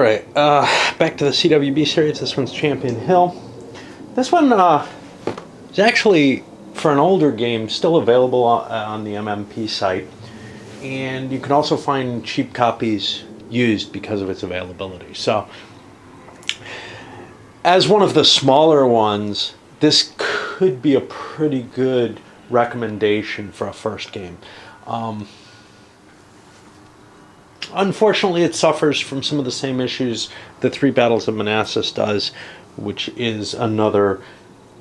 Right, back to the CWB series. This one's Champion Hill. This one is actually, for an older game, still available on the MMP site. And you can also find cheap copies used because of its availability. So, as one of the smaller ones, this could be a pretty good recommendation for a first game. Unfortunately, it suffers from some of the same issues that Three Battles of Manassas does, which is another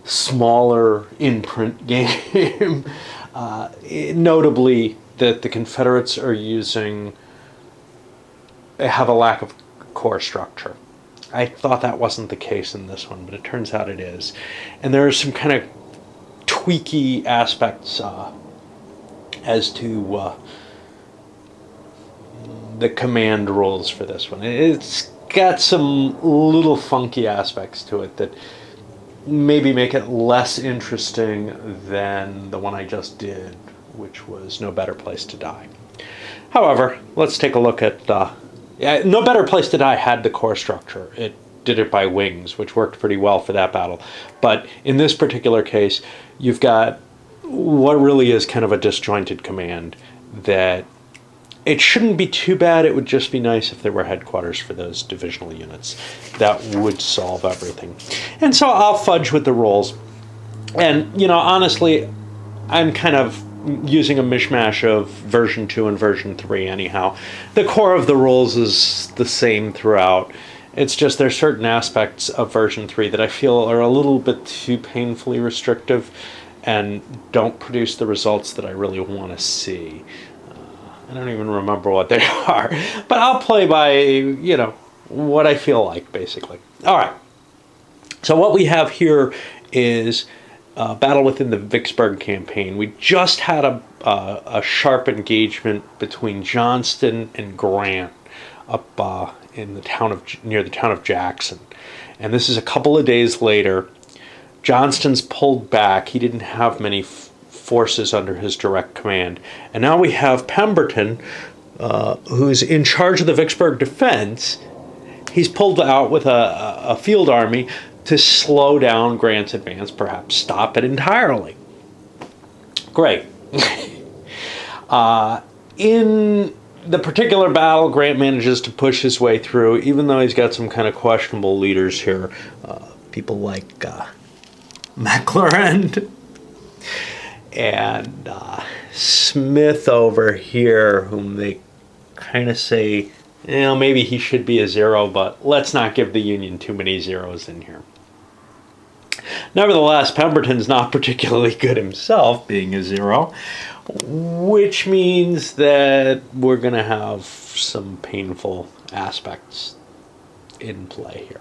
smaller in-print game. Notably, that the Confederates have a lack of core structure. I thought that wasn't the case in this one, but it turns out it is. And there are some kind of tweaky aspects as to the command rules for this one. It's got some little funky aspects to it that maybe make it less interesting than the one I just did, which was No Better Place to Die. However, let's take a look at... No Better Place to Die had the core structure. It did it by wings, which worked pretty well for that battle. But in this particular case, you've got what really is kind of a disjointed command that it shouldn't be too bad. It would just be nice if there were headquarters for those divisional units. That would solve everything. And so I'll fudge with the rolls. And, honestly, I'm kind of using a mishmash of version 2 and version 3 anyhow. The core of the rules is the same throughout. It's just there's certain aspects of version 3 that I feel are a little bit too painfully restrictive and don't produce the results that I really want to see. I don't even remember what they are, but I'll play by, what I feel like, basically. All right. So what we have here is battle within the Vicksburg campaign. We just had a sharp engagement between Johnston and Grant up in near the town of Jackson, and this is a couple of days later. Johnston's pulled back. He didn't have many forces under his direct command, and now we have Pemberton, who's in charge of the Vicksburg defense. He's pulled out with a field army to slow down Grant's advance, perhaps stop it entirely. Great. In the particular battle, Grant manages to push his way through, even though he's got some kind of questionable leaders here. People like McClellan and Smith over here, whom they kind of say, maybe he should be a 0, but let's not give the Union too many zeros in here. Nevertheless, Pemberton's not particularly good himself, being a 0, which means that we're going to have some painful aspects in play here.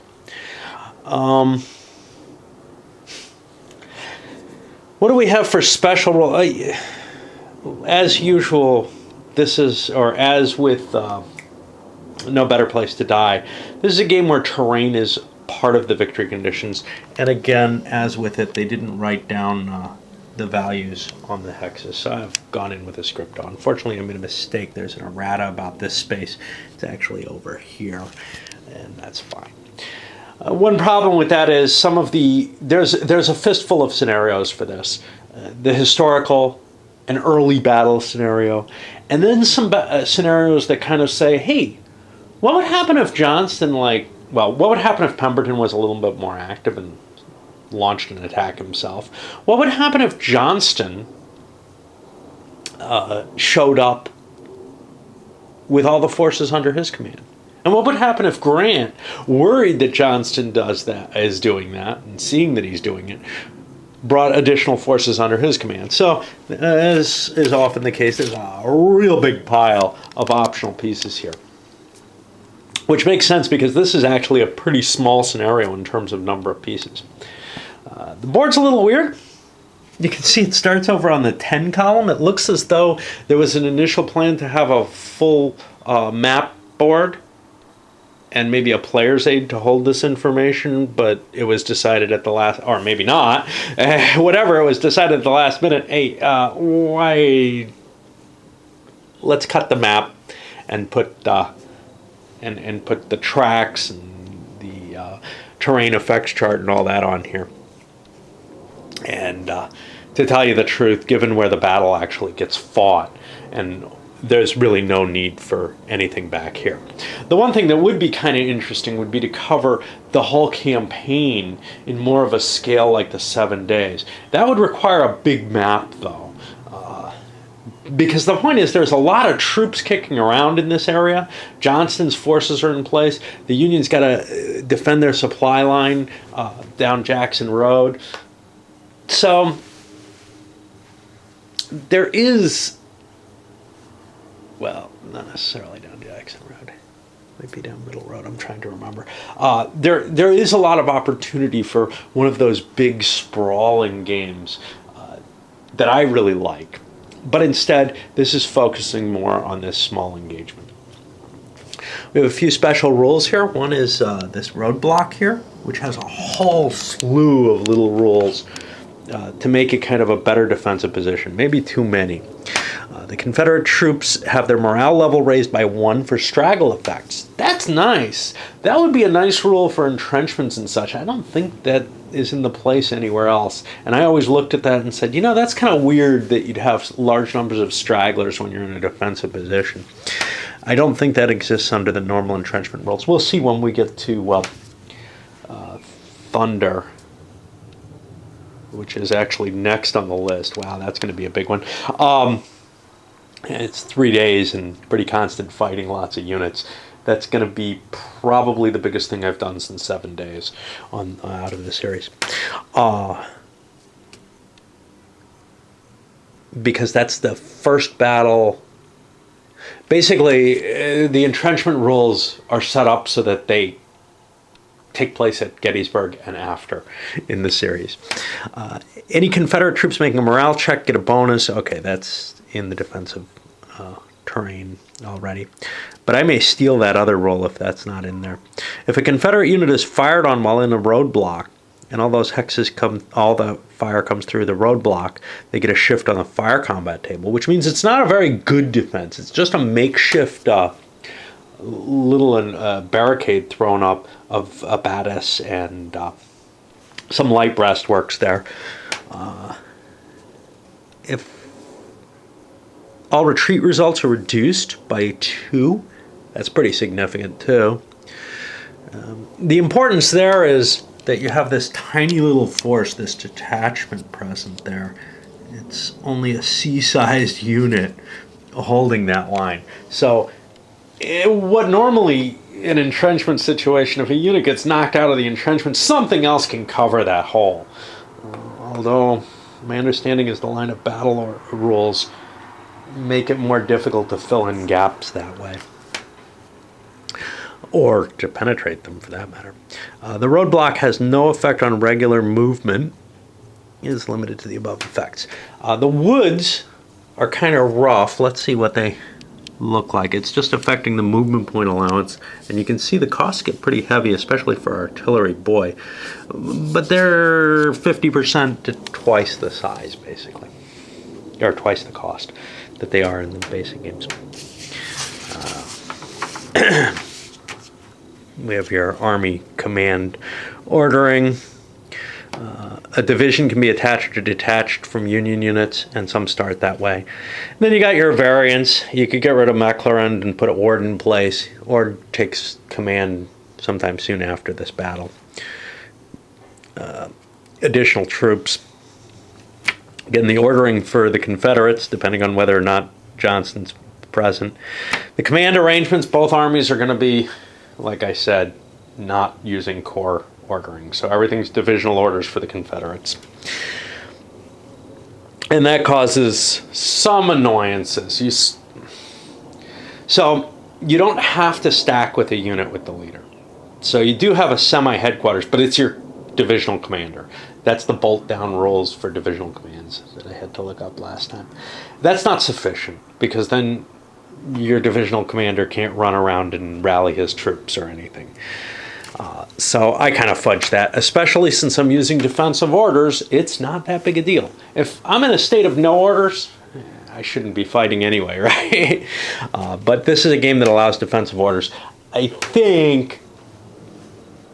What do we have for special role? As usual, as with No Better Place to Die, this is a game where terrain is part of the victory conditions. And again, as with it, they didn't write down the values on the hexes, so I've gone in with a script on. Unfortunately, I made a mistake. There's an errata about this space. It's actually over here, and that's fine. One problem with that is there's a fistful of scenarios for this. The historical, an early battle scenario, and then some scenarios that kind of say, hey, what would happen if what would happen if Pemberton was a little bit more active and launched an attack himself? What would happen if Johnston showed up with all the forces under his command? And what would happen if Grant, worried that Johnston is doing that, and seeing that he's doing it, brought additional forces under his command? So, as is often the case, there's a real big pile of optional pieces here. Which makes sense because this is actually a pretty small scenario in terms of number of pieces. The board's a little weird. You can see it starts over on the 10 column. It looks as though there was an initial plan to have a full map board and maybe a player's aid to hold this information, but it was decided at the last, or maybe not, whatever, it was decided at the last minute, hey, let's cut the map and put and put the tracks and the terrain effects chart and all that on here. And to tell you the truth, given where the battle actually gets fought, and there's really no need for anything back here. The one thing that would be kind of interesting would be to cover the whole campaign in more of a scale like the 7 days. That would require a big map, though. Because the point is, there's a lot of troops kicking around in this area. Johnston's forces are in place. The Union's got to defend their supply line down Jackson Road. So there is, well, not necessarily down Jackson Road. Might be down Middle Road. I'm trying to remember. There is a lot of opportunity for one of those big sprawling games that I really like. But instead, this is focusing more on this small engagement. We have a few special rules here. One is this roadblock here, which has a whole slew of little rules to make it kind of a better defensive position. Maybe too many. The Confederate troops have their morale level raised by 1 for straggle effects. That's nice. That would be a nice rule for entrenchments and such. I don't think that is in the place anywhere else. And I always looked at that and said, you know, that's kind of weird that you'd have large numbers of stragglers when you're in a defensive position. I don't think that exists under the normal entrenchment rules. We'll see when we get to Thunder, which is actually next on the list. Wow, that's going to be a big one. It's 3 days and pretty constant fighting, lots of units. That's going to be probably the biggest thing I've done since 7 days out of the series. Because that's the first battle. Basically, the entrenchment rules are set up so that they take place at Gettysburg and after in the series. Any Confederate troops making a morale check get a bonus. Okay, that's in the defensive terrain already. But I may steal that other roll if that's not in there. If a Confederate unit is fired on while in a roadblock, and all those hexes all the fire comes through the roadblock, they get a shift on the fire combat table, which means it's not a very good defense. It's just a makeshift little barricade thrown up of abatis and some light breastworks there. If all retreat results are reduced by 2, that's pretty significant too. The importance there is that you have this tiny little force, this detachment present there. It's only a C-sized unit holding that line. So what normally an entrenchment situation, if a unit gets knocked out of the entrenchment, something else can cover that hole. Although my understanding is the line of battle rules make it more difficult to fill in gaps that way, or to penetrate them for that matter. The roadblock has no effect on regular movement. It is limited to the above effects. The woods are kind of rough. Let's see what they look like. It's just affecting the movement point allowance, and you can see the costs get pretty heavy, especially for artillery. Boy, but they're 50% to twice the size, basically, or twice the cost that they are in the basic games. We have your Army command ordering. A division can be attached or detached from Union units, and some start that way. And then you got your variants. You could get rid of McClellan and put Ord in place. Ord takes command sometime soon after this battle. Additional troops. Again, the ordering for the Confederates, depending on whether or not Johnston's present. The command arrangements, both armies are going to be, like I said, not using corps ordering. So everything's divisional orders for the Confederates. And that causes some annoyances. So you don't have to stack with a unit with the leader. So you do have a semi-headquarters, but it's your divisional commander. That's the bolt-down rules for divisional commands that I had to look up last time. That's not sufficient, because then your divisional commander can't run around and rally his troops or anything. So I kind of fudge that, especially since I'm using defensive orders. It's not that big a deal. If I'm in a state of no orders, I shouldn't be fighting anyway, right? But this is a game that allows defensive orders. I think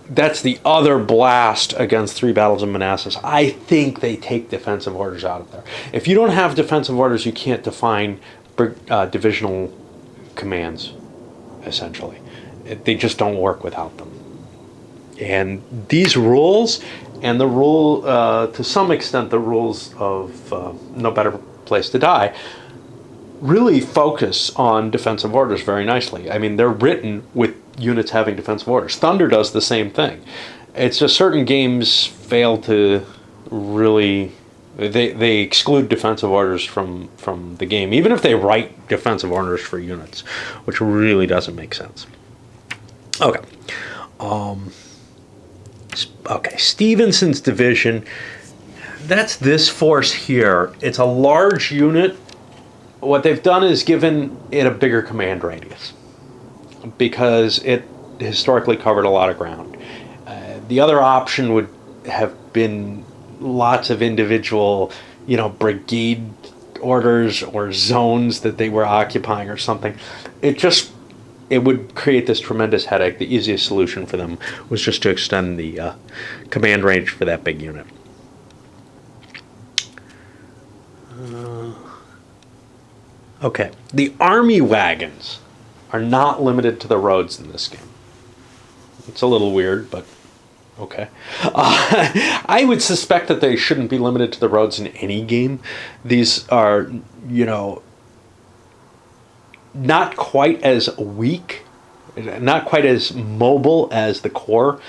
that's the other blast against 3 Battles of Manassas. I think they take defensive orders out of there. If you don't have defensive orders, you can't define divisional commands, essentially. They just don't work without them. And these rules, and the rule, to some extent, the rules of No Better Place to Die, really focus on defensive orders very nicely. I mean, they're written with units having defensive orders. Thunder does the same thing. It's just certain games fail to really... They exclude defensive orders from the game, even if they write defensive orders for units, which really doesn't make sense. Okay. Okay, Stevenson's division, that's this force here. It's a large unit. What they've done is given it a bigger command radius because it historically covered a lot of ground. The other option would have been lots of individual, brigade orders or zones that they were occupying or something. It would create this tremendous headache. The easiest solution for them was just to extend the command range for that big unit. Okay, the army wagons are not limited to the roads in this game. It's a little weird, but okay. I would suspect that they shouldn't be limited to the roads in any game. These are, not quite as weak, not quite as mobile as the core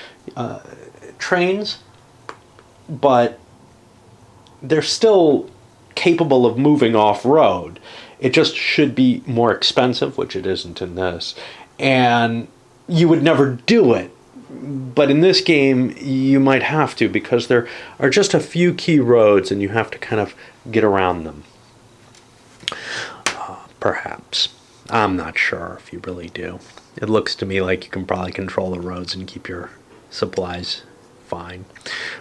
trains, but they're still capable of moving off-road. It just should be more expensive, which it isn't in this, and you would never do it. But in this game, you might have to, because there are just a few key roads and you have to kind of get around them. Perhaps. I'm not sure if you really do. It looks to me like you can probably control the roads and keep your supplies fine.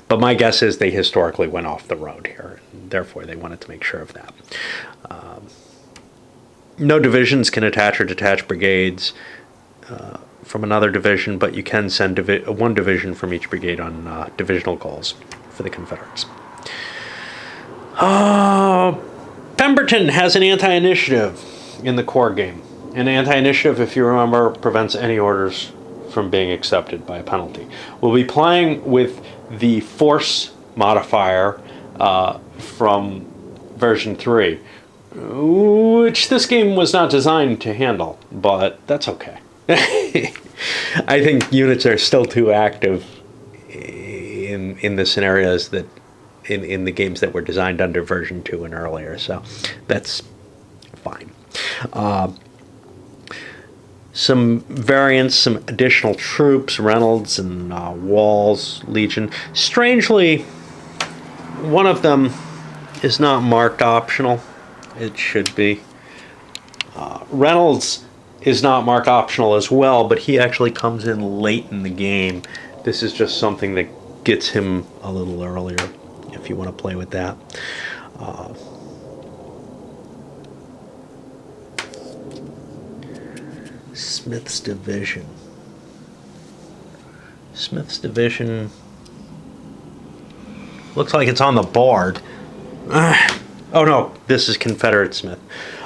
But my guess is they historically went off the road here, and therefore they wanted to make sure of that. No divisions can attach or detach brigades from another division, but you can send one division from each brigade on divisional calls for the Confederates. Pemberton has an anti-initiative in the core game. An anti-initiative, if you remember, prevents any orders from being accepted by a penalty. We'll be playing with the force modifier from version 3, which this game was not designed to handle, but that's okay. I think units are still too active in the scenarios that in the games that were designed under version 2 and earlier, so that's fine. Some variants, some additional troops, Reynolds and Wall's Legion. Strangely, one of them is not marked optional. It should be. Reynolds is not marked optional as well, but he actually comes in late in the game. This is just something that gets him a little earlier, if you want to play with that. Smith's Division. Smith's Division looks like it's on the board. Oh no, this is Confederate Smith.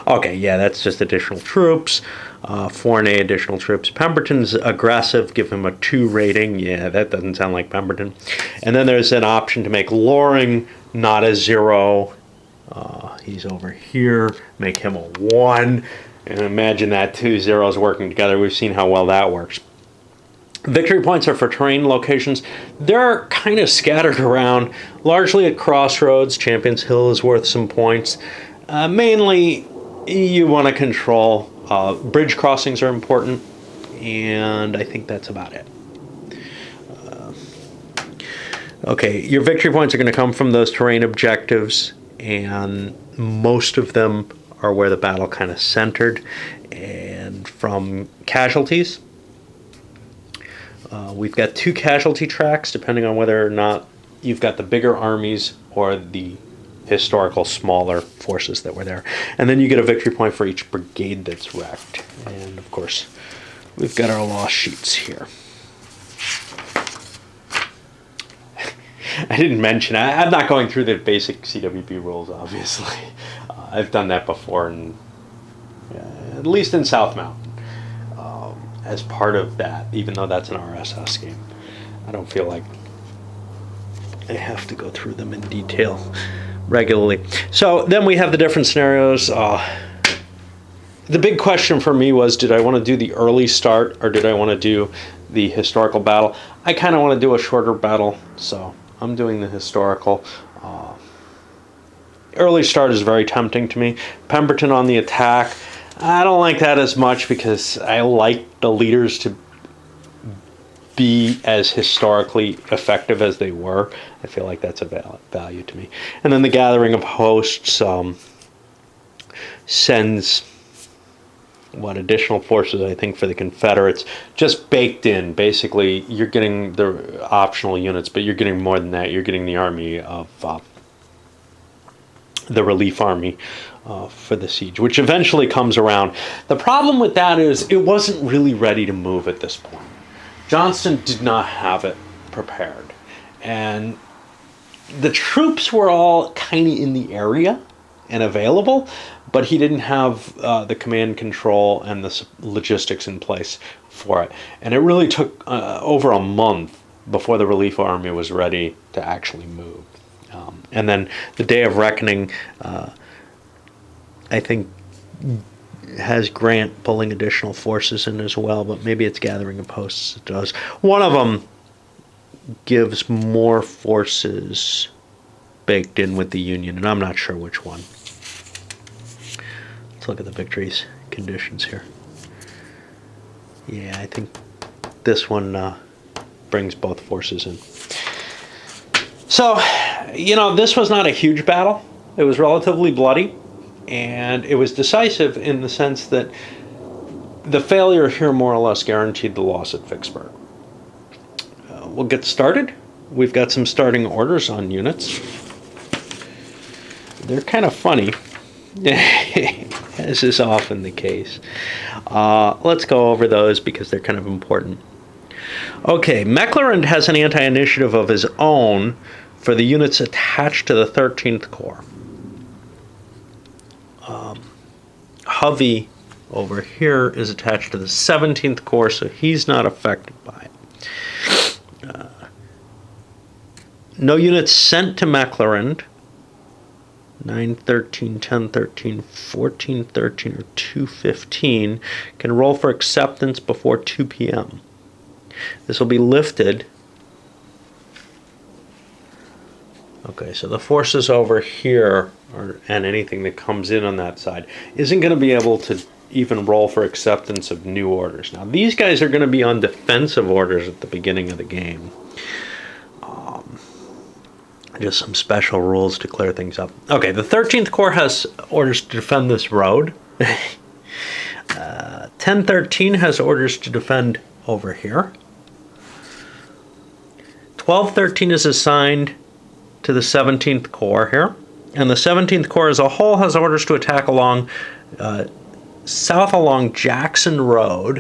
Okay, yeah, that's just additional troops. Fournay additional troops. Pemberton's aggressive, give him a 2 rating. Yeah, that doesn't sound like Pemberton. And then there's an option to make Loring not a 0. He's over here. Make him a 1. And imagine that 2 zeros working together. We've seen how well that works. Victory points are for terrain locations. They're kind of scattered around, largely at crossroads. Champions Hill is worth some points. Mainly, you want to control. Bridge crossings are important, and I think that's about it. Okay, your victory points are going to come from those terrain objectives, and most of them are where the battle kind of centered, and from casualties. We've got 2 casualty tracks, depending on whether or not you've got the bigger armies or the historical smaller forces that were there. And then you get a victory point for each brigade that's wrecked. And of course, we've got our loss sheets here. I didn't mention, I'm not going through the basic CWB rules, obviously. I've done that before, at least in South Mountain, as part of that, even though that's an RSS game. I don't feel like I have to go through them in detail regularly. So then we have the different scenarios. The big question for me was, did I want to do the early start or did I want to do the historical battle? I kind of want to do a shorter battle, so I'm doing the historical. Early start is very tempting to me. Pemberton on the attack. I don't like that as much because I like the leaders to be as historically effective as they were. I feel like that's a value to me. And then the gathering of hosts sends additional forces, I think, for the Confederates, just baked in. Basically, you're getting the optional units, but you're getting more than that. You're getting the army of the relief army for the siege, which eventually comes around. The problem with that is it wasn't really ready to move at this point. Johnston did not have it prepared, and the troops were all kind of in the area and available, but he didn't have the command control and the logistics in place for it. And it really took over a month before the relief army was ready to actually move. And then the Day of Reckoning, I think, has Grant pulling additional forces in as well, but maybe it's gathering of posts it does. One of them gives more forces baked in with the Union, and I'm not sure which one. Let's look at the victories conditions here. Yeah, I think this one brings both forces in. So, this was not a huge battle. It was relatively bloody, and it was decisive in the sense that the failure here more or less guaranteed the loss at Vicksburg. We'll get started. We've got some starting orders on units. They're kind of funny, as is often the case. Let's go over those because they're kind of important. Okay, McClernand has an anti-initiative of his own for the units attached to the 13th Corps. Hovey over here is attached to the 17th Corps, so he's not affected by it. No units sent to McClernand, 9-13, 10-13, 14-13, or 2-15, can roll for acceptance before 2 p.m. This will be lifted. Okay, so the forces over here, and anything that comes in on that side, isn't going to be able to even roll for acceptance of new orders. Now, these guys are going to be on defensive orders at the beginning of the game. Just some special rules to clear things up. Okay, the 13th Corps has orders to defend this road. 10-13 has orders to defend over here. 12-13 is assigned to the 17th Corps here. And the 17th Corps as a whole has orders to attack along south along Jackson Road.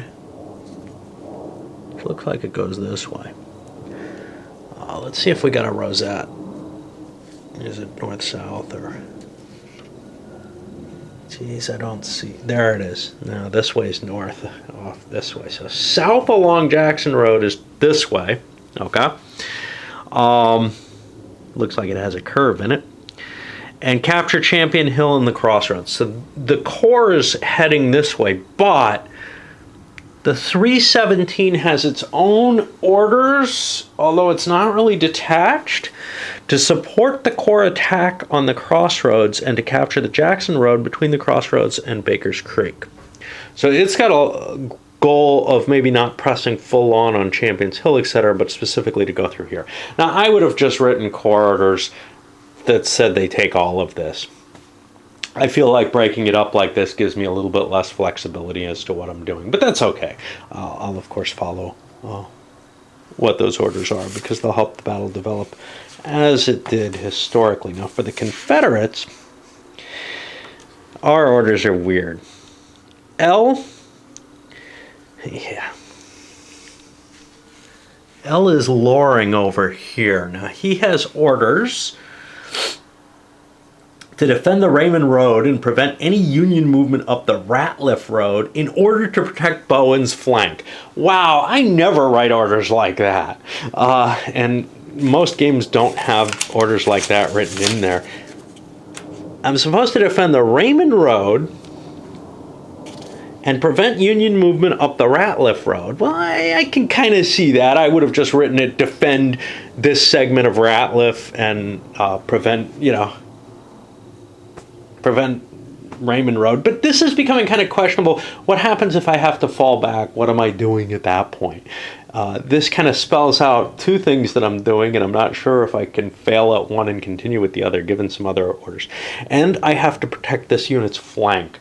It looks like it goes this way. Let's see if we got a rosette. Is it north-south or... Geez, I don't see... There it is. No, this way is north. Off this way. So south along Jackson Road is this way. Okay. Looks like it has a curve in it. And capture Champion Hill and the Crossroads. So the Corps is heading this way, but the 317 has its own orders, although it's not really detached, to support the Corps attack on the Crossroads and to capture the Jackson Road between the Crossroads and Baker's Creek. So it's got a goal of maybe not pressing full on Champions Hill, etc., but specifically to go through here. Now, I would have just written Corps orders that said they take all of this. I feel like breaking it up like this gives me a little bit less flexibility as to what I'm doing, but that's okay. I'll of course follow what those orders are because they'll help the battle develop as it did historically. Now for the Confederates, our orders are weird. L Yeah. L is Loring over here. Now he has orders to defend the Raymond Road and prevent any Union movement up the Ratliff Road in order to protect Bowen's flank. Wow, I never write orders like that. And most games don't have orders like that written in there. I'm supposed to defend the Raymond Road and prevent Union movement up the Ratliff Road. Well, I can kind of see that. I would have just written it, defend this segment of Ratliff and prevent Raymond Road. But this is becoming kind of questionable. What happens if I have to fall back? What am I doing at that point? This kind of spells out two things that I'm doing, and I'm not sure if I can fail at one and continue with the other, given some other orders. And I have to protect this unit's flank.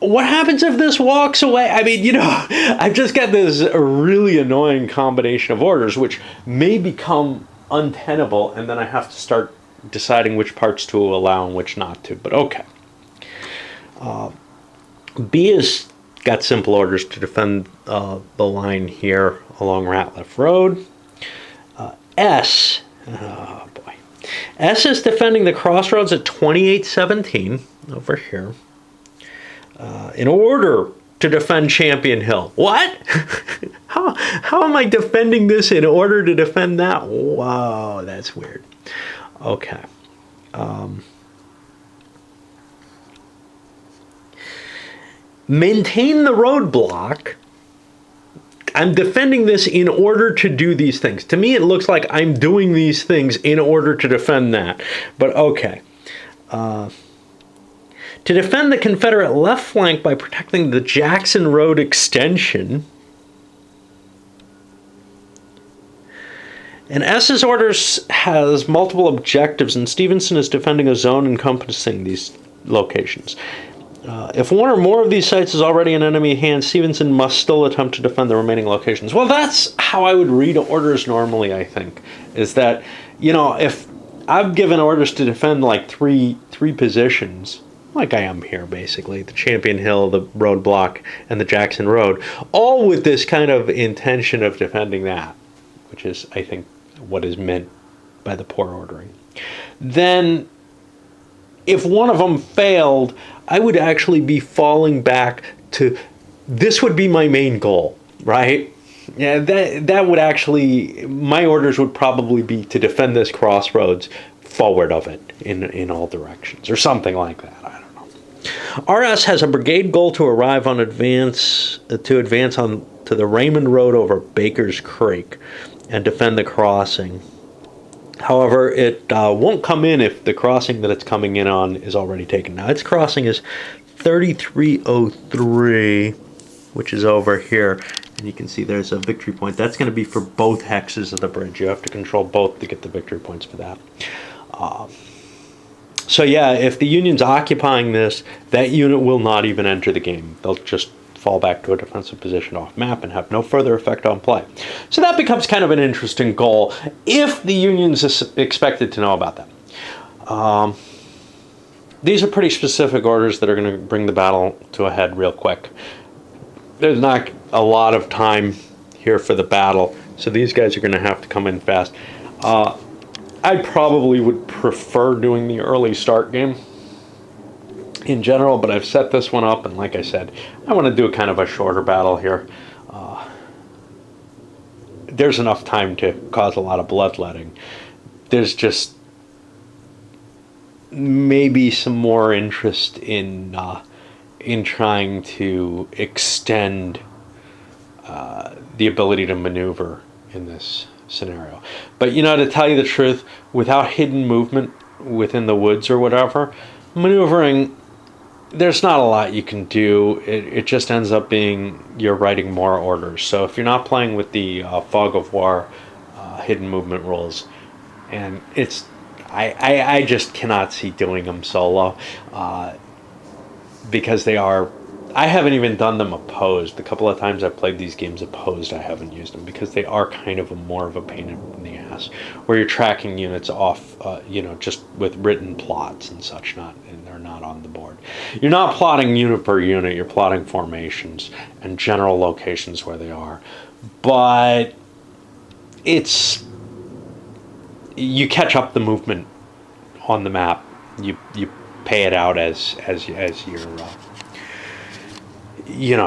What happens if this walks away? I mean, I've just got this really annoying combination of orders, which may become untenable, and then I have to start deciding which parts to allow and which not to. But okay. B has got simple orders to defend the line here along Ratliff Road. S, oh boy. S is defending the crossroads at 2817 over here. In order to defend Champion Hill. What? How am I defending this in order to defend that? Wow, that's weird. Okay. Maintain the roadblock. I'm defending this in order to do these things. To me, it looks like I'm doing these things in order to defend that. But okay. To defend the Confederate left flank by protecting the Jackson Road extension. And S's orders has multiple objectives, and Stevenson is defending a zone encompassing these locations. If one or more of these sites is already in enemy hands, Stevenson must still attempt to defend the remaining locations. Well, that's how I would read orders normally, I think. Is that, if I've given orders to defend like three positions, like I am here basically, the Champion Hill, the roadblock, and the Jackson Road, all with this kind of intention of defending that, which is, I think, what is meant by the poor ordering. Then, if one of them failed, I would actually be falling back to, this would be my main goal, right? Yeah, that would actually, my orders would probably be to defend this crossroads forward of it in all directions, or something like that. I don't know. RS has a brigade goal to arrive on advance on to the Raymond Road over Baker's Creek and defend the crossing. However, it won't come in if the crossing that it's coming in on is already taken. Now, its crossing is 3303, which is over here. And you can see there's a victory point. That's going to be for both hexes of the bridge. You have to control both to get the victory points for that. So yeah, if the Union's occupying this, that unit will not even enter the game. They'll just fall back to a defensive position off map and have no further effect on play. So that becomes kind of an interesting goal if the Union's expected to know about that. These are pretty specific orders that are going to bring the battle to a head real quick. There's not a lot of time here for the battle, so these guys are going to have to come in fast. I probably would prefer doing the early start game in general, but I've set this one up, and like I said, I want to do kind of a shorter battle here. There's enough time to cause a lot of bloodletting. There's just maybe some more interest in trying to extend the ability to maneuver in this scenario. But to tell you the truth, without hidden movement within the woods or whatever, maneuvering, there's not a lot you can do. It just ends up being you're writing more orders. So if you're not playing with the Fog of War hidden movement rules, and I just cannot see doing them solo because they are. I haven't even done them opposed. The couple of times I've played these games opposed, I haven't used them because they are kind of more of a pain in the ass, where you're tracking units off, just with written plots and such. And they're not on the board. You're not plotting unit per unit, you're plotting formations and general locations where they are. But you catch up the movement on the map. You pay it out as you're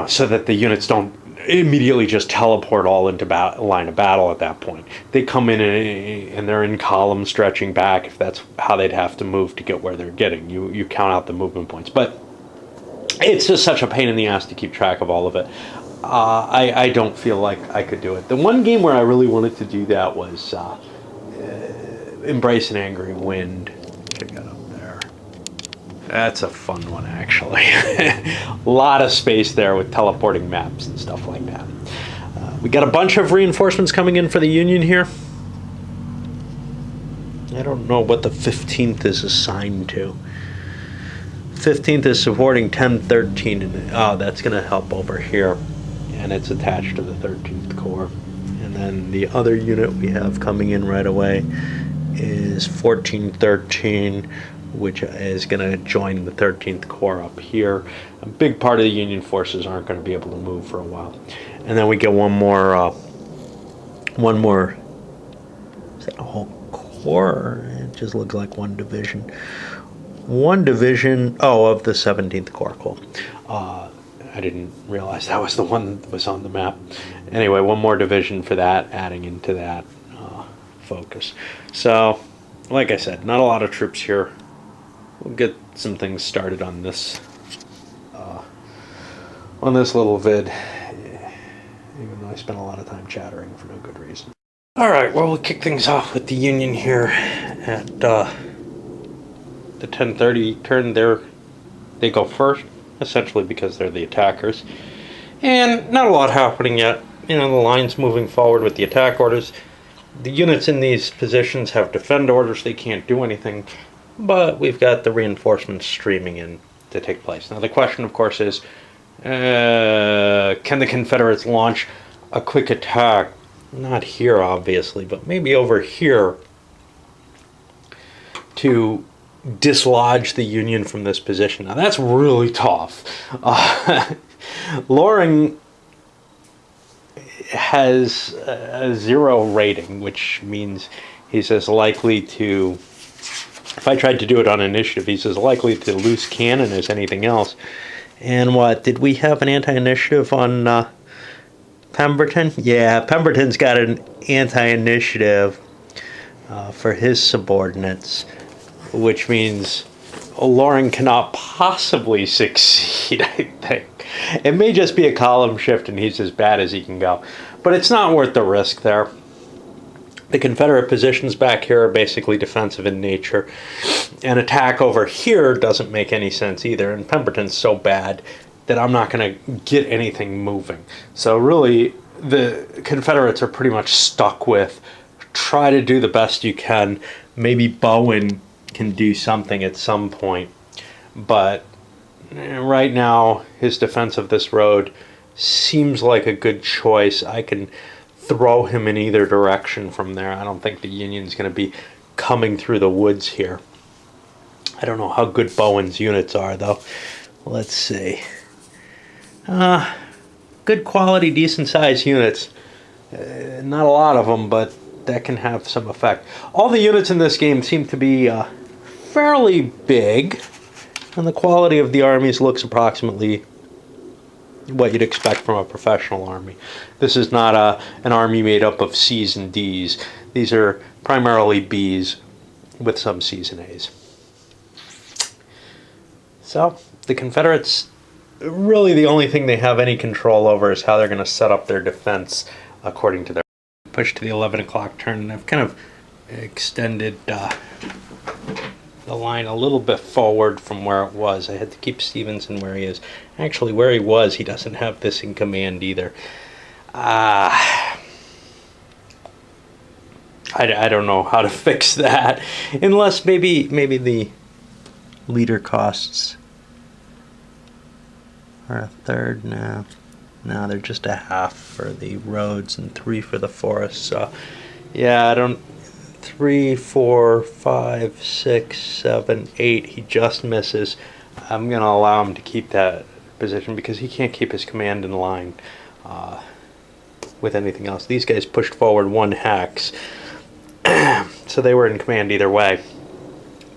so that the units don't immediately just teleport all into line of battle at that point. They come in and they're in columns stretching back if that's how they'd have to move to get where they're getting. You count out the movement points. But it's just such a pain in the ass to keep track of all of it. I don't feel like I could do it. The one game where I really wanted to do that was Embrace an Angry Wind. Check that up there. That's a fun one, actually. A lot of space there with teleporting maps and stuff like that. We got a bunch of reinforcements coming in for the Union here. I don't know what the 15th is assigned to. 15th is supporting 1013, and that's going to help over here, and it's attached to the 13th Corps. And then the other unit we have coming in right away is 1413, which is going to join the 13th Corps up here. A big part of the Union forces aren't going to be able to move for a while. And then we get one more, is that a whole corps? It just looks like one division. One division, of the 17th Corps, cool. I didn't realize that was the one that was on the map. Anyway, one more division for that, adding into that focus. So, like I said, not a lot of troops here. We'll get some things started on this little vid, even though I spent a lot of time chattering for no good reason. All right, well, we'll kick things off with the Union here at the 10:30 turn. They go first, essentially because they're the attackers, and not a lot happening yet. The line's moving forward with the attack orders. The units in these positions have defend orders. They can't do anything, but we've got the reinforcements streaming in to take place. Now the question, of course, is can the Confederates launch a quick attack? Not here, obviously, but maybe over here to dislodge the Union from this position. Now that's really tough. Loring has a 0 rating, which means he's as likely to, if I tried to do it on initiative, he's as likely to lose cannon as anything else. And what, did we have an anti-initiative on Pemberton? Yeah, Pemberton's got an anti-initiative for his subordinates, which means Loring cannot possibly succeed, I think. It may just be a column shift and he's as bad as he can go. But it's not worth the risk there. The Confederate positions back here are basically defensive in nature. An attack over here doesn't make any sense either. And Pemberton's so bad that I'm not going to get anything moving. So really, the Confederates are pretty much stuck with try to do the best you can. Maybe Bowen can do something at some point. But right now, his defense of this road seems like a good choice. I can throw him in either direction from there. I don't think the Union's going to be coming through the woods here. I don't know how good Bowen's units are, though. Let's see. Good quality, decent-sized units. Not a lot of them, but that can have some effect. All the units in this game seem to be fairly big, and the quality of the armies looks approximately what you'd expect from a professional army. This is not an army made up of C's and D's. These are primarily B's with some C's and A's. So, the Confederates, really the only thing they have any control over is how they're going to set up their defense according to their push to the 11 o'clock turn. And I've kind of extended the line a little bit forward from where it was. I had to keep Stevenson where he is. Actually, where he was, he doesn't have this in command either. I don't know how to fix that, unless maybe the leader costs are a third now. No, they're just a half for the roads and 3 for the forests. So, yeah, 3, 4, 5, 6, 7, 8. He just misses. I'm going to allow him to keep that position because he can't keep his command in line with anything else. These guys pushed forward 1 hex, so they were in command either way.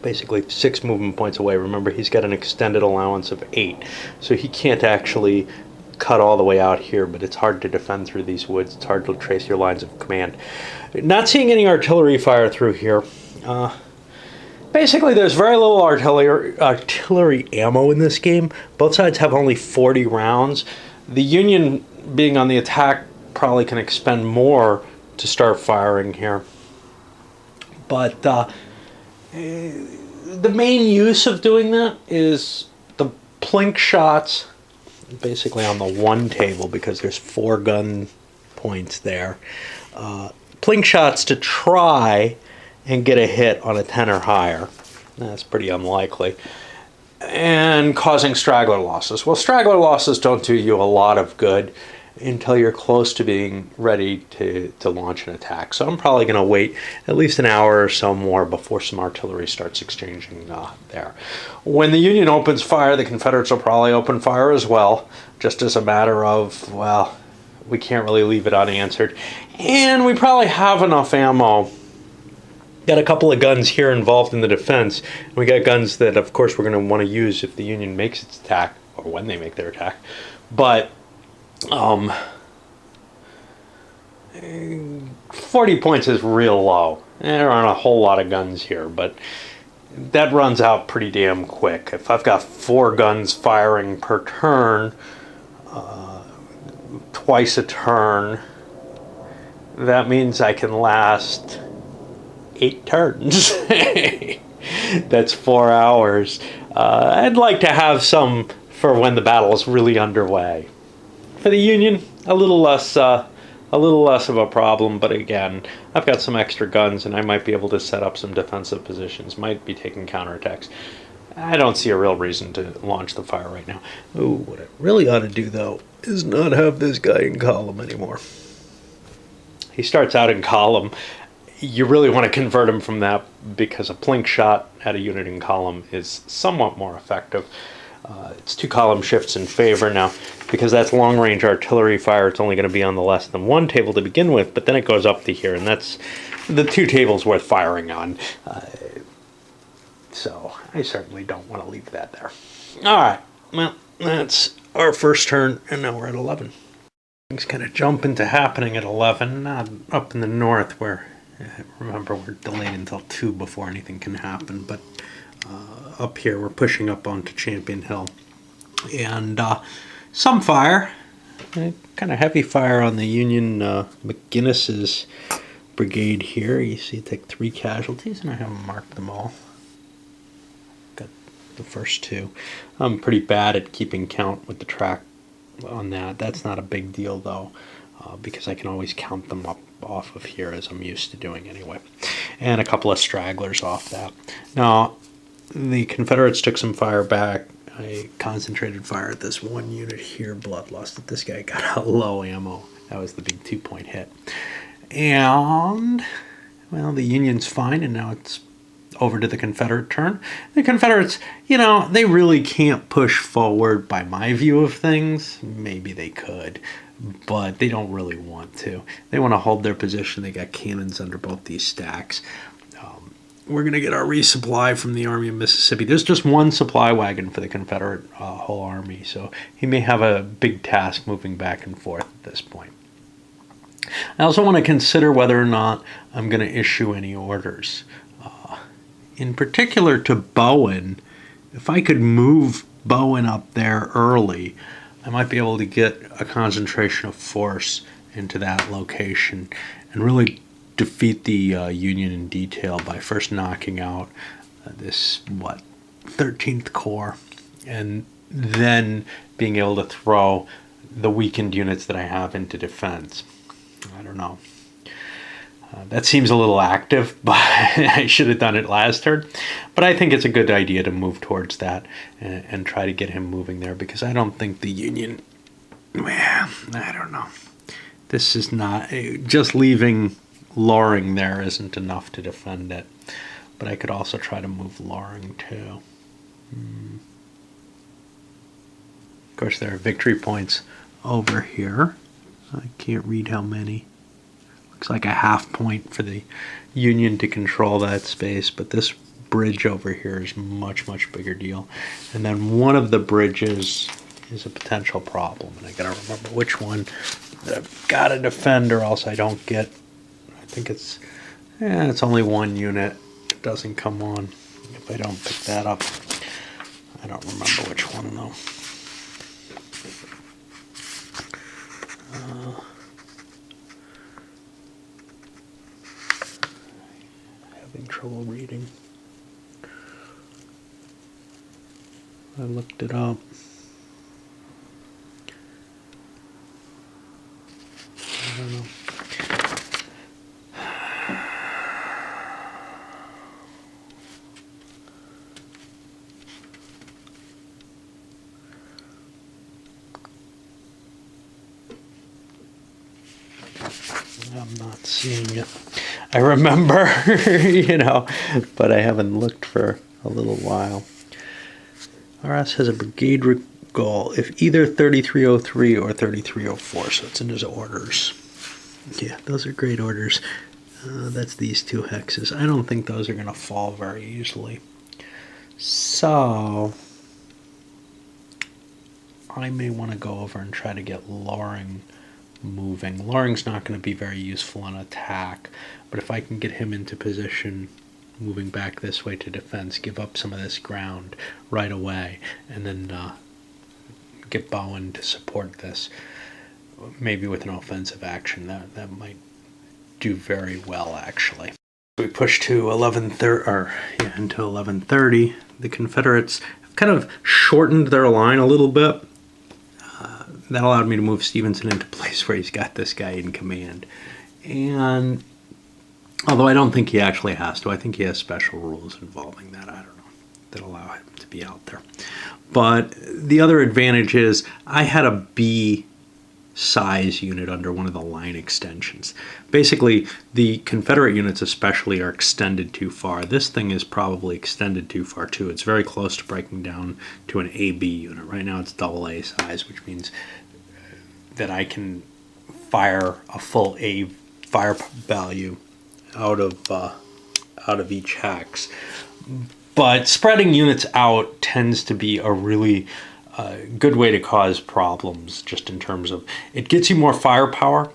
Basically 6 movement points away. Remember, he's got an extended allowance of 8, so he can't actually cut all the way out here, but it's hard to defend through these woods. It's hard to trace your lines of command. Not seeing any artillery fire through here. Basically, there's very little artillery ammo in this game. Both sides have only 40 rounds. The Union, being on the attack, probably can expend more to start firing here. But the main use of doing that is the plink shots, basically on the 1 table because there's 4 gun points there. Plink shots to try and get a hit on a 10 or higher. That's pretty unlikely. And causing straggler losses. Well, straggler losses don't do you a lot of good until you're close to being ready to launch an attack. So I'm probably going to wait at least an hour or so more before some artillery starts exchanging there. When the Union opens fire, the Confederates will probably open fire as well, just as a matter of, well, we can't really leave it unanswered. And we probably have enough ammo. Got a couple of guns here involved in the defense. We got guns that, of course, we're going to want to use if the Union makes its attack, or when they make their attack. But 40 points is real low. There aren't a whole lot of guns here, but that runs out pretty damn quick. If I've got 4 guns firing per turn, twice a turn, that means I can last 8 turns. That's 4 hours. I'd like to have some for when the battle is really underway. For the Union, a little less of a problem, but again, I've got some extra guns and I might be able to set up some defensive positions, might be taking counterattacks. I don't see a real reason to launch the fire right now. Ooh, what I really ought to do, though, is not have this guy in column anymore. He starts out in column. You really want to convert him from that because a plink shot at a unit in column is somewhat more effective. It's 2 column shifts in favor now. Because that's long-range artillery fire, it's only going to be on the less than 1 table to begin with, but then it goes up to here, and that's the 2 tables worth firing on. So I certainly don't want to leave that there. All right, well, that's our first turn, and now we're at 11. Things kind of jump into happening at 11, not up in the north where, remember, we're delayed until 2 before anything can happen, but up here we're pushing up onto Champion Hill. And some fire, kind of heavy fire on the Union McGinnis's brigade here. You see it take 3 casualties, and I haven't marked them all. Got the first 2. I'm pretty bad at keeping count with the track on that. That's not a big deal, though, because I can always count them up off of here as I'm used to doing anyway. And a couple of stragglers off that. Now, the Confederates took some fire back. I concentrated fire at this 1 unit here, bloodlust. This guy got a low ammo. That was the big 2-point hit. And, well, the Union's fine, and now it's over to the Confederate turn. The Confederates, you know, they really can't push forward by my view of things. Maybe they could, but they don't really want to. They want to hold their position. They got cannons under both these stacks. We're going to get our resupply from the Army of Mississippi. There's just 1 supply wagon for the Confederate whole army, so he may have a big task moving back and forth at this point. I also want to consider whether or not I'm going to issue any orders. In particular to Bowen, if I could move Bowen up there early, I might be able to get a concentration of force into that location and really defeat the Union in detail by first knocking out this 13th Corps, and then being able to throw the weakened units that I have into defense. I don't know. That seems a little active, but I should have done it last turn. But I think it's a good idea to move towards that and try to get him moving there, because I don't think the Union, well, I don't know. This is not, just leaving Loring there isn't enough to defend it. But I could also try to move Loring too. Of course, there are victory points over here. I can't read how many. Looks like a half point for the Union to control that space, but this bridge over here is much, much bigger deal. And then one of the bridges is a potential problem, and I gotta remember which one that I've gotta defend or else I don't get. I think it's only one unit. It doesn't come on if I don't pick that up. I don't remember which one though. Having trouble reading. I looked it up. I don't know. I'm not seeing it. I remember, but I haven't looked for a little while. RS has a brigade goal if either 3303 or 3304, so it's in his orders. Yeah, those are great orders. That's these two hexes. I don't think those are going to fall very easily. So I may want to go over and try to get Loring moving. Loring's not going to be very useful on attack, but if I can get him into position moving back this way to defense, give up some of this ground right away, and then get Bowen to support this, maybe with an offensive action, that might do very well actually. We push to 11:30 into 11:30. The Confederates have kind of shortened their line a little bit. That allowed me to move Stevenson into place where he's got this guy in command. And although I don't think he actually has to, I think he has special rules involving that, I don't know, that allow him to be out there. But the other advantage is I had a B size unit under one of the line extensions. Basically, the Confederate units especially are extended too far. This thing is probably extended too far too. It's very close to breaking down to an AB unit. Right now it's AA size, which means that I can fire a full A fire value out of each hex. But spreading units out tends to be a really good way to cause problems, just in terms of it gets you more firepower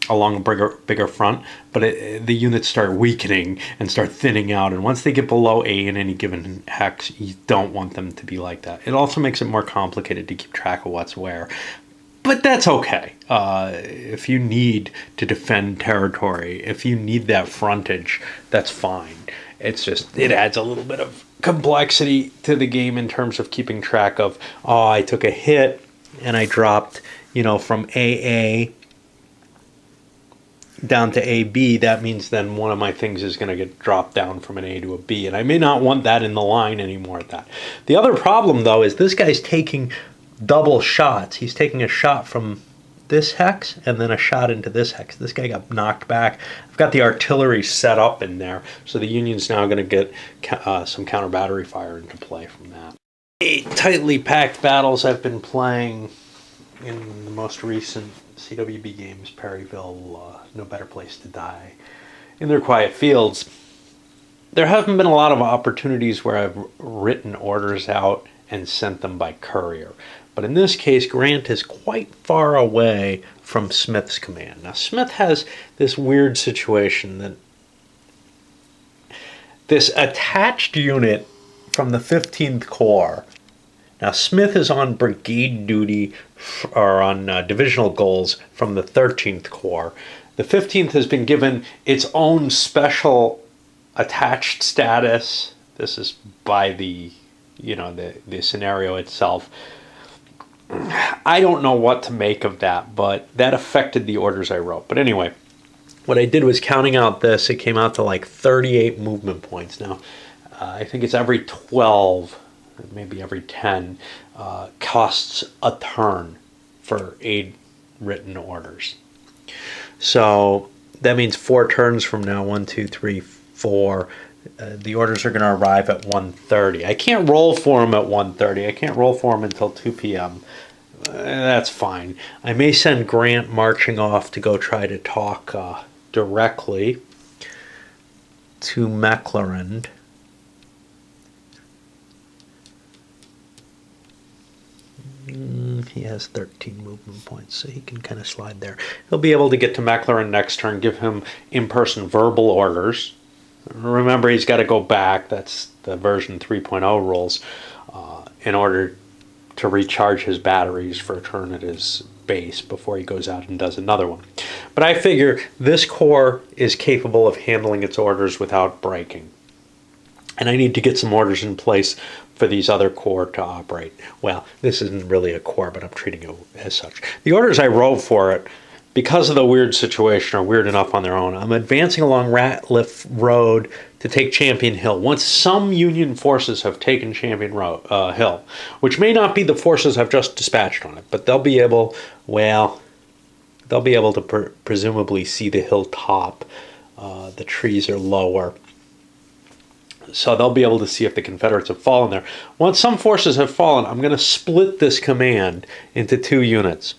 along a bigger front, but the units start weakening and start thinning out, and once they get below A in any given hex, you don't want them to be like that. It also makes it more complicated to keep track of what's where, but that's okay. If you need to defend territory, if you need that frontage, that's fine. It's just, it adds a little bit of complexity to the game in terms of keeping track of, I took a hit and I dropped, from AA down to AB. That means then one of my things is going to get dropped down from an A to a B, and I may not want that in the line anymore at that. The other problem, though, is this guy's taking double shots. He's taking a shot from this hex and then a shot into this hex. This guy got knocked back. I've got the artillery set up in there, so the Union's now going to get some counter battery fire into play from that. 8 tightly packed battles I've been playing in the most recent CWB games, Perryville, No Better Place to Die, in their quiet fields. There haven't been a lot of opportunities where I've written orders out and sent them by courier. But in this case, Grant is quite far away from Smith's command. Now, Smith has this weird situation that this attached unit from the 15th Corps. Now, Smith is on brigade duty or on divisional goals from the 13th Corps. The 15th has been given its own special attached status. This is by the scenario itself. I don't know what to make of that, but that affected the orders I wrote. But anyway, what I did was counting out this. It came out to like 38 movement points. Now, I think it's every 12, maybe every 10, costs a turn for aid written orders. So That means 4 turns from now, 1, 2, 3, 4. The orders are going to arrive at 1:30. I can't roll for them at 1:30. I can't roll for them until 2 p.m. That's fine. I may send Grant marching off to go try to talk directly to McLaren. He has 13 movement points, so he can kind of slide there. He'll be able to get to McLaren next turn, give him in-person verbal orders. Remember, he's got to go back. That's the version 3.0 rules in order to recharge his batteries for a turn at his base before he goes out and does another one. But I figure this core is capable of handling its orders without breaking. And I need to get some orders in place for these other core to operate. Well, this isn't really a core, but I'm treating it as such. The orders I wrote for it, because of the weird situation, are weird enough on their own. I'm advancing along Ratliff Road to take Champion Hill. Once some Union forces have taken Champion Hill, which may not be the forces I've just dispatched on it, but they'll be able, to presumably see the hill top. The trees are lower. So they'll be able to see if the Confederates have fallen there. Once some forces have fallen, I'm going to split this command into 2 units.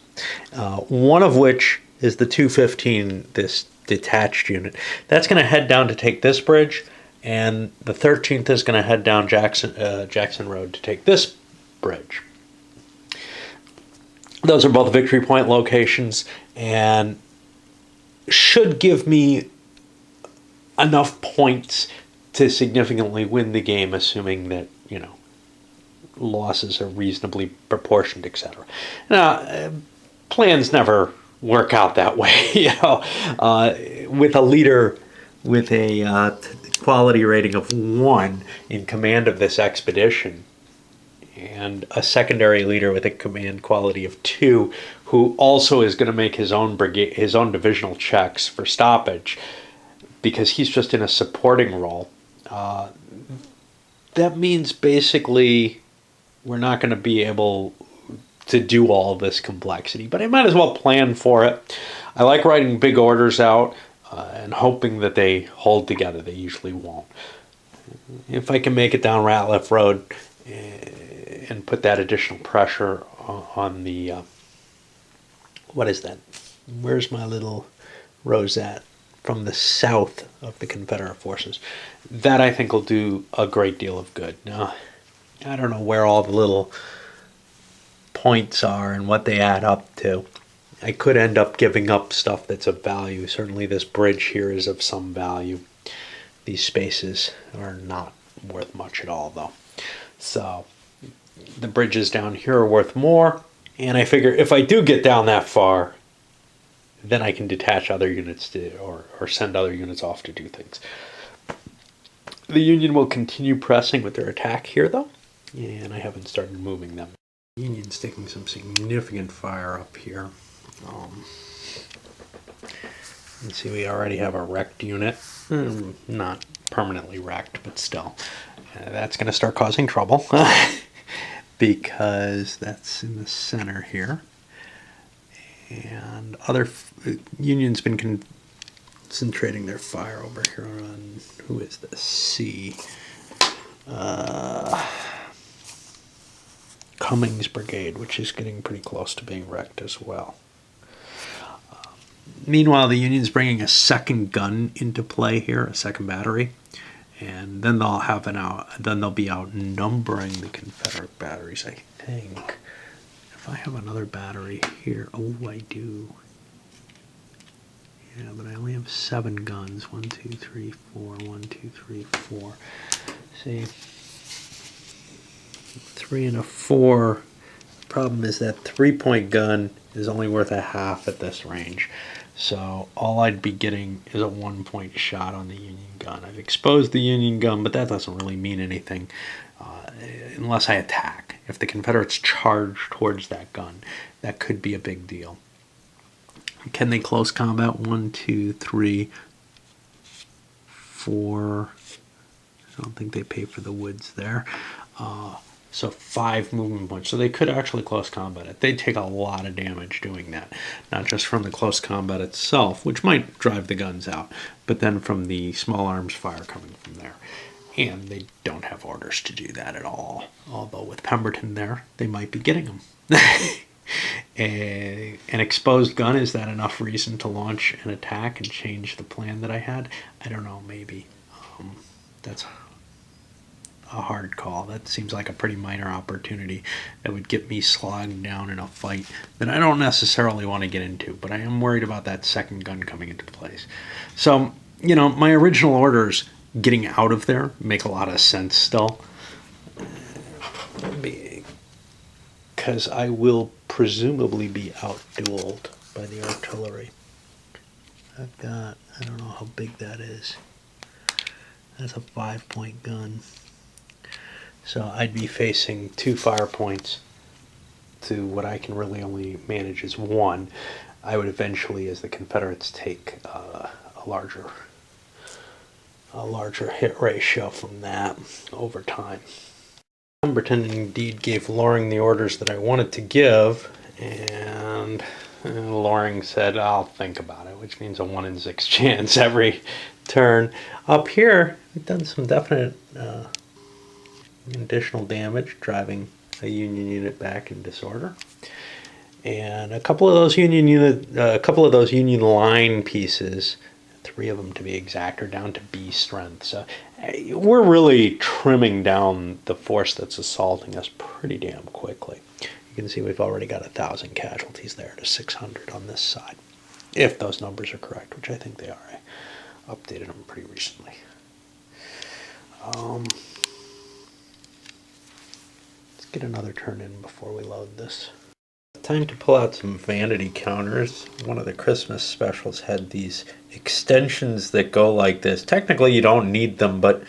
One of which is the 215, this detached unit. That's going to head down to take this bridge, and the 13th is going to head down Jackson Road to take this bridge. Those are both victory point locations, and should give me enough points to significantly win the game, assuming that, losses are reasonably proportioned, etc. Now, plans never work out that way. With a leader with a quality rating of 1 in command of this expedition, and a secondary leader with a command quality of 2, who also is going to make his own divisional checks for stoppage, because he's just in a supporting role. That means basically we're not going to be able to do all this complexity, but I might as well plan for it. I like writing big orders out and hoping that they hold together. They usually won't. If I can make it down Ratliff Road and put that additional pressure on the, what is that? Where's my little rosette? From the south of the Confederate forces. That, I think, will do a great deal of good. Now, I don't know where all the little points are and what they add up to. I could end up giving up stuff that's of value. Certainly this bridge here is of some value. These spaces are not worth much at all, though. So the bridges down here are worth more, and I figure if I do get down that far, then I can detach other units or send other units off to do things. The Union will continue pressing with their attack here, though, and I haven't started moving them. The Union's taking some significant fire up here. Let's see, we already have a wrecked unit. Not permanently wrecked, but still. That's going to start causing trouble because that's in the center here. And other Union's been concentrating their fire over here on, who is this? C. Cummings Brigade, which is getting pretty close to being wrecked as well. Meanwhile, the Union's bringing a second gun into play here, a second battery, and then they'll be outnumbering the Confederate batteries, I think. If I have another battery here, oh, I do. Yeah, but I only have 7 guns. 1, 2, 3, 4. 1, 2, 3, 4. See, 3 and a 4. The problem is that 3-point gun is only worth a half at this range. So all I'd be getting is a 1-point shot on the Union gun. I've exposed the Union gun, but that doesn't really mean anything unless I attack. If the Confederates charge towards that gun, that could be a big deal. Can they close combat? 1, 2, 3, 4. I don't think they pay for the woods there. So 5 movement points. So they could actually close combat it. They'd take a lot of damage doing that. Not just from the close combat itself, which might drive the guns out, but then from the small arms fire coming from there. And they don't have orders to do that at all. Although with Pemberton there, they might be getting them. An exposed gun, is that enough reason to launch an attack and change the plan that I had? I don't know, maybe. That's a hard call. That seems like a pretty minor opportunity that would get me slogged down in a fight that I don't necessarily want to get into, but I am worried about that second gun coming into place. So, my original orders getting out of there make a lot of sense still, because I will presumably be outdueled by the artillery. I've got, I don't know how big that is. That's a 5-point gun. So I'd be facing 2 fire points to what I can really only manage as 1. I would eventually, as the Confederates take a larger hit ratio from that over time. Pemberton indeed gave Loring the orders that I wanted to give, and Loring said, I'll think about it, which means a 1 in 6 chance every turn. Up here, we've done some definite additional damage, driving a Union unit back in disorder. And a couple of those Union line pieces, 3 of them to be exact, are down to B strength. So we're really trimming down the force that's assaulting us pretty damn quickly. You can see we've already got 1,000 casualties there to 600 on this side, if those numbers are correct, which I think they are. I updated them pretty recently. Let's get another turn in before we load this. Time to pull out some vanity counters. One of the Christmas specials had these extensions that go like this. Technically you don't need them, but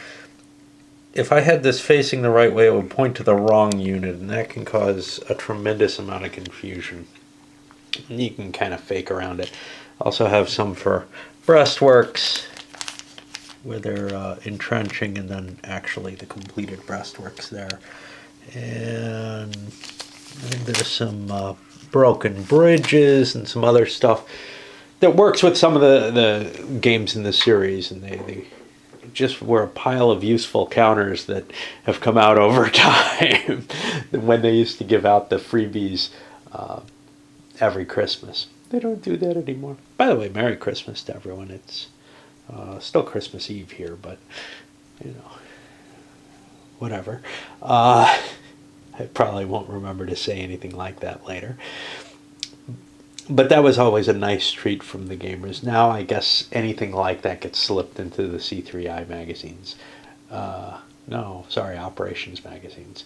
if I had this facing the right way, it would point to the wrong unit, and that can cause a tremendous amount of confusion. And you can kind of fake around it. Also have some for breastworks, where they're entrenching, and then actually the completed breastworks there. And I think there's some broken bridges and some other stuff that works with some of the games in the series, and they just were a pile of useful counters that have come out over time when they used to give out the freebies every Christmas. They don't do that anymore. By the way, Merry Christmas to everyone. It's still Christmas Eve here, but whatever. I probably won't remember to say anything like that later. But that was always a nice treat from the gamers. Now I guess anything like that gets slipped into the C3I magazines. Operations magazines.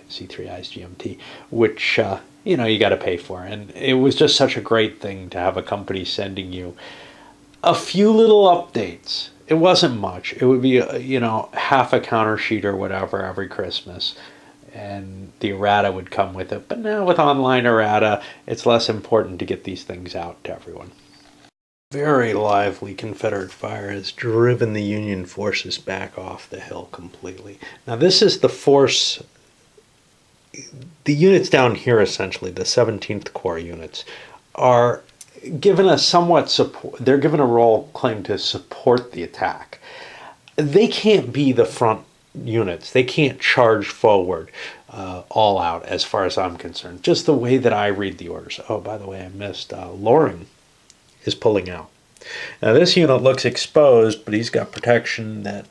C3I's GMT, which, you got to pay for. And it was just such a great thing to have a company sending you a few little updates. It wasn't much. It would be, half a counter sheet or whatever every Christmas. And the errata would come with it. But now with online errata, it's less important to get these things out to everyone. Very lively Confederate fire has driven the Union forces back off the hill completely. Now this is the force, the units down here essentially, the 17th Corps units, are given a somewhat support, they're given a role claim to support the attack. They can't be the front units. They can't charge forward all out as far as I'm concerned. Just the way that I read the orders. Oh, by the way, I missed Loring is pulling out. Now this unit looks exposed, but he's got protection that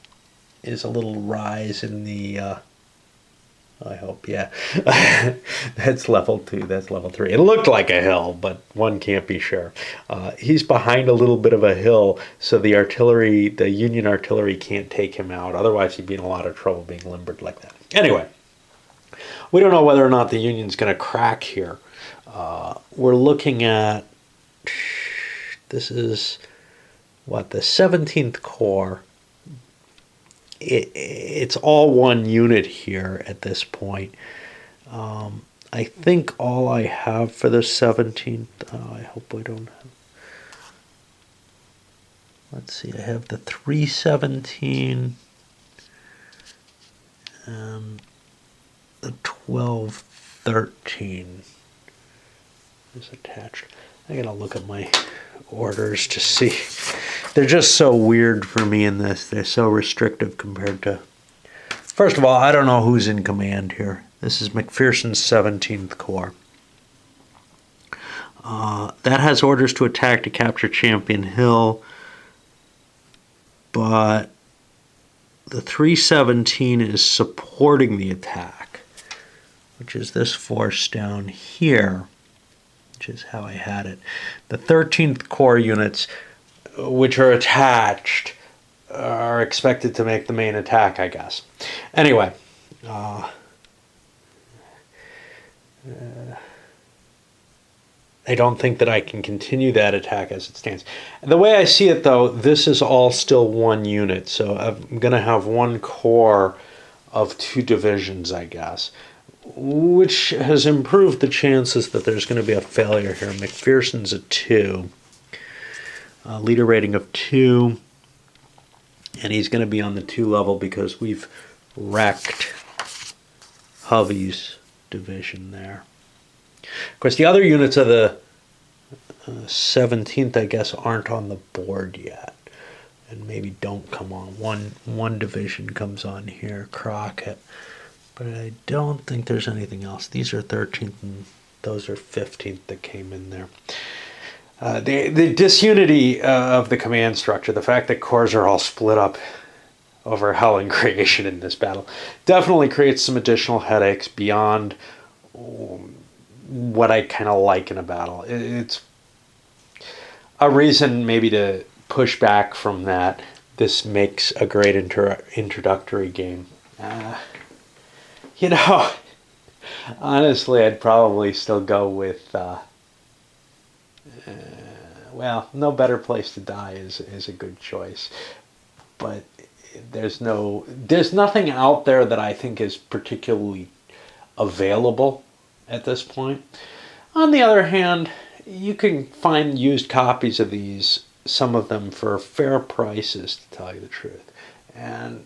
is a little rise in the I hope, yeah. That's level 2, that's level 3. It looked like a hill, but one can't be sure. He's behind a little bit of a hill, so the artillery, the Union artillery can't take him out. Otherwise, he'd be in a lot of trouble being limbered like that. Anyway, we don't know whether or not the Union's going to crack here. We're looking at, this is, the 17th Corps. It's all one unit here at this point. I think all I have for the 17th, I hope I don't have, let's see, I have the 317, the 1213 is attached. I gotta look at my orders to see. They're just so weird for me in this. They're so restrictive compared to... First of all, I don't know who's in command here. This is McPherson's 17th Corps. That has orders to attack to capture Champion Hill, but the 317 is supporting the attack, which is this force down here, which is how I had it. The 13th Corps units, which are attached, are expected to make the main attack, I guess. Anyway, I don't think that I can continue that attack as it stands. The way I see it, though, this is all still one unit, so I'm going to have one corps of 2 divisions, I guess, which has improved the chances that there's going to be a failure here. McPherson's a 2, leader rating of 2, and he's going to be on the 2 level because we've wrecked Hovey's division there. Of course, the other units of the 17th, I guess, aren't on the board yet, and maybe don't come on. One division comes on here, Crockett, but I don't think there's anything else. These are 13th, and those are 15th that came in there. The disunity of the command structure, the fact that corps are all split up over hell and creation in this battle, definitely creates some additional headaches beyond what I kind of like in a battle. It's a reason maybe to push back from that. This makes a great introductory game. Honestly, I'd probably still go with, well, No Better Place to Die is a good choice. But there's nothing out there that I think is particularly available at this point. On the other hand, you can find used copies of these, some of them for fair prices, to tell you the truth. And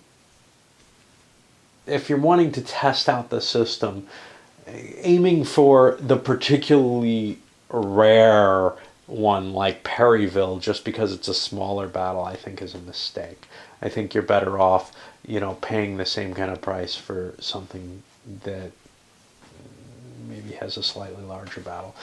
if you're wanting to test out the system, aiming for the particularly rare one like Perryville just because it's a smaller battle, I think is a mistake. I think you're better off, paying the same kind of price for something that maybe has a slightly larger battle.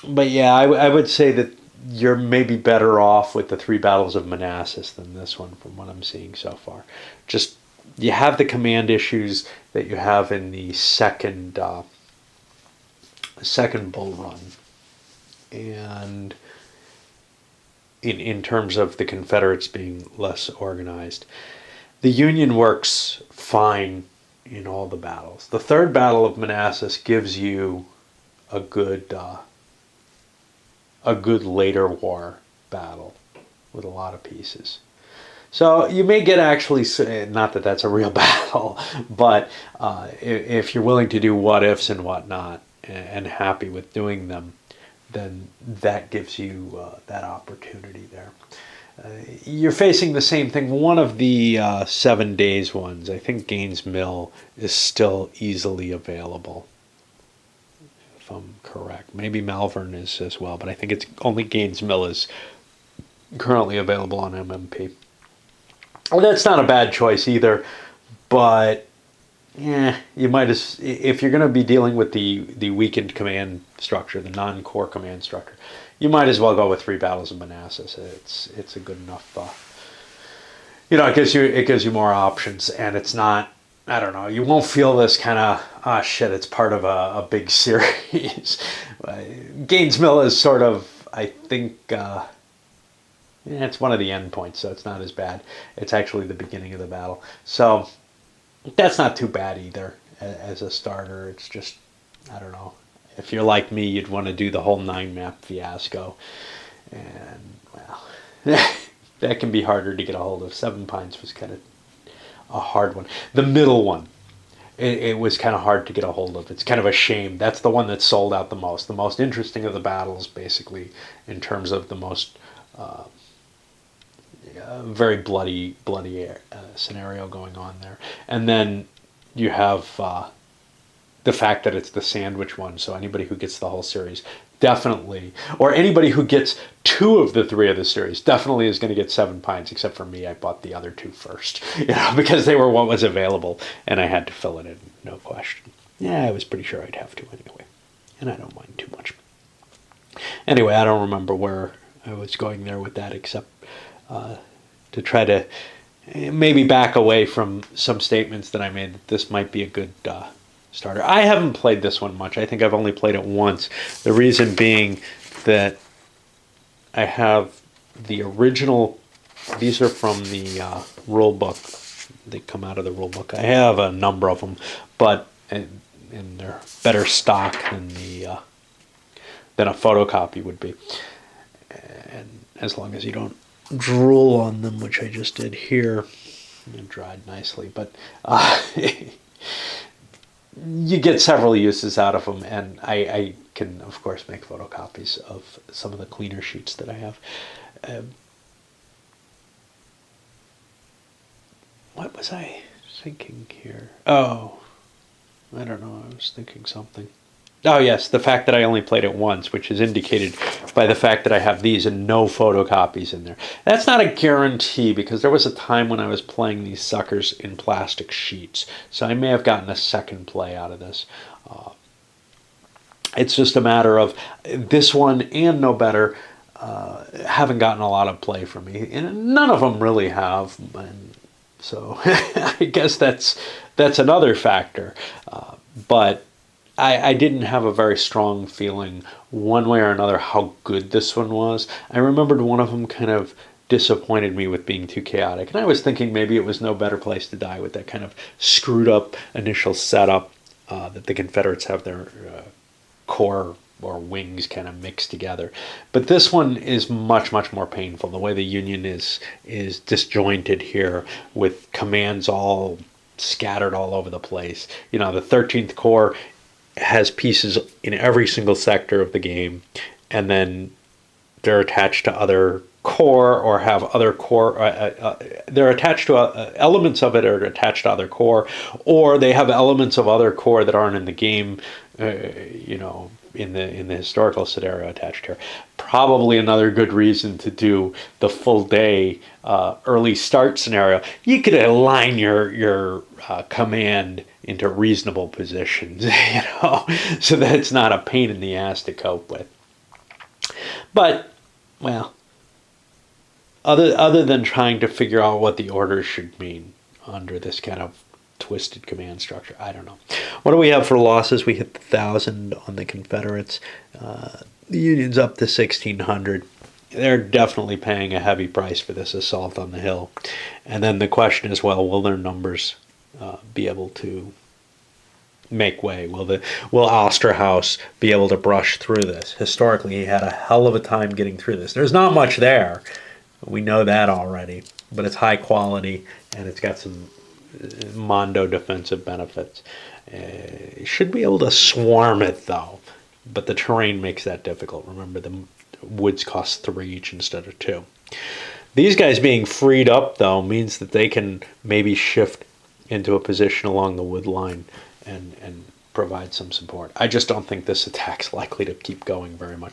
But yeah, I would say that you're maybe better off with the 3 battles of Manassas than this one from what I'm seeing so far. Just, you have the command issues that you have in the second Bull Run. And in terms of the Confederates being less organized. The Union works fine in all the battles. The 3rd Battle of Manassas gives you a good later war battle with a lot of pieces. So you may get actually, not that that's a real battle, but if you're willing to do what ifs and whatnot and happy with doing them, then that gives you that opportunity there. You're facing the same thing. One of the 7 days ones, I think Gaines Mill is still easily available, if I'm correct. Maybe Malvern is as well, but I think it's only Gaines Mill is currently available on MMP. Well, that's not a bad choice either, but you might if you're going to be dealing with the weakened command structure, the non-core command structure, you might as well go with 3 battles of Manassas. It's a good enough. It gives you more options, and it's not. I don't know. You won't feel this kind of shit. It's part of a big series. Gaines Mill is sort of, I think. It's one of the end points, so it's not as bad. It's actually the beginning of the battle, so that's not too bad either as a starter. It's just, I don't know. If you're like me, you'd want to do the whole 9-map fiasco. And, well, that can be harder to get a hold of. 7 Pines was kind of a hard one. The middle one, it was kind of hard to get a hold of. It's kind of a shame. That's the one that sold out the most. The most interesting of the battles, basically, in terms of the most very bloody scenario going on there. And then you have the fact that it's the sandwich one, so anybody who gets the whole series definitely, or anybody who gets 2 of the 3 of the series definitely is going to get 7 pints, except for me. I bought the other 2 first, because they were what was available, and I had to fill it in, no question. Yeah, I was pretty sure I'd have to anyway, and I don't mind too much. Anyway, I don't remember where I was going there with that, except to try to maybe back away from some statements that I made that this might be a good starter. I haven't played this one much. I think I've only played it once. The reason being that I have the original. These are from the rule book. They come out of the rule book. I have a number of them, but and they're better stock than a photocopy would be. And as long as you don't drool on them, which I just did here, it dried nicely. But you get several uses out of them, and I can, of course, make photocopies of some of the cleaner sheets that I have. What was I thinking here? Oh, I don't know. I was thinking something. Oh, yes, the fact that I only played it once, which is indicated by the fact that I have these and no photocopies in there. That's not a guarantee, because there was a time when I was playing these suckers in plastic sheets, so I may have gotten a second play out of this. It's just a matter of this one and No Better haven't gotten a lot of play from me, and none of them really have, and so I guess that's another factor. But I didn't have a very strong feeling one way or another how good this one was. I remembered one of them kind of disappointed me with being too chaotic, and I was thinking maybe it was No Better Place to Die with that kind of screwed up initial setup that the Confederates have their core or wings kind of mixed together. But this one is much, much more painful. The way the Union is disjointed here, with commands all scattered all over the place. The 13th Corps has pieces in every single sector of the game, and then they're attached to other corps, or have other corps. They're attached to elements of it are attached to other corps, or they have elements of other corps that aren't in the game. In the historical scenario attached here. Probably another good reason to do the full day early start scenario. You could align your command into reasonable positions, so that it's not a pain in the ass to cope with. But, well, other than trying to figure out what the orders should mean under this kind of twisted command structure, I don't know. What do we have for losses? We hit 1,000 on the Confederates. The Union's up to 1,600. They're definitely paying a heavy price for this assault on the hill. And then the question is, well, will their numbers be able to make way? Will Osterhaus be able to brush through this? Historically, he had a hell of a time getting through this. There's not much there. We know that already. But it's high quality, and it's got some mondo defensive benefits. Should be able to swarm it, though. But the terrain makes that difficult. Remember, the woods cost 3 each instead of 2. These guys being freed up, though, means that they can maybe shift into a position along the wood line and provide some support. I just don't think this attack's likely to keep going very much